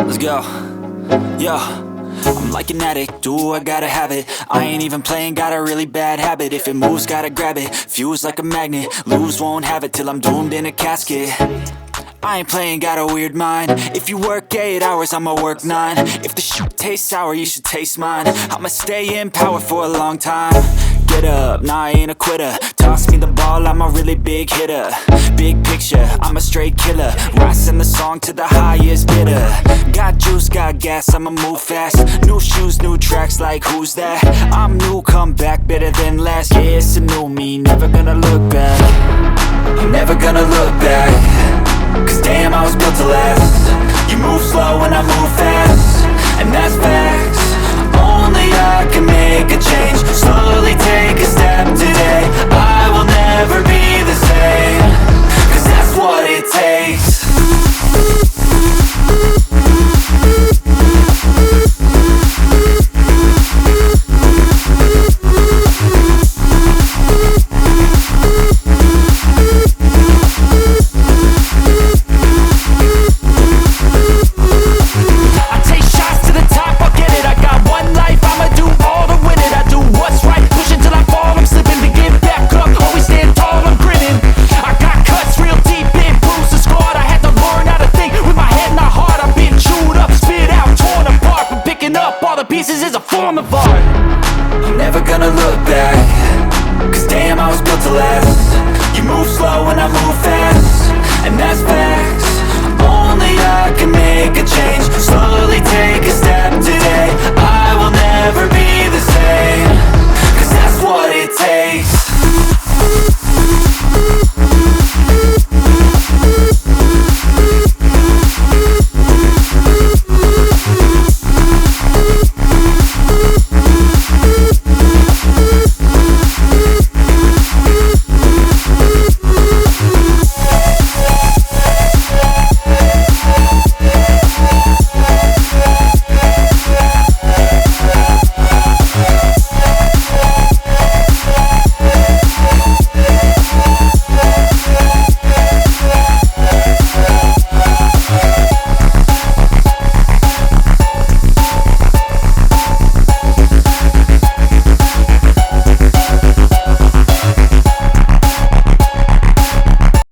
Let's go. Yo, I'm like an addict, do I gotta have it. I ain't even playing, got a really bad habit. If it moves, gotta grab it, fuse like a magnet. Lose, won't have it till I'm doomed in a casket. I ain't playing, got a weird mind. If you work 8 hours, I'ma work 9. If the shit tastes sour, you should taste mine. I'ma stay in power for a long time. Get up, nah, I ain't a quitter. Toss me the ball, I'm a really big hitter. Big picture, I'm a straight killer. Rising the song to the highest bidder. Got juice, got gas, I'ma move fast. New shoes, new tracks, like who's that? I'm new, come back, better than last. Yeah, it's a new me, never gonna look back. I'm never gonna look back. Cause damn, I was built to last. You move slow and I move fast, and that's facts. Only I can make a change. Slowly take a step today. I will never be the same. Cause that's what it takes. Pieces is a form of art.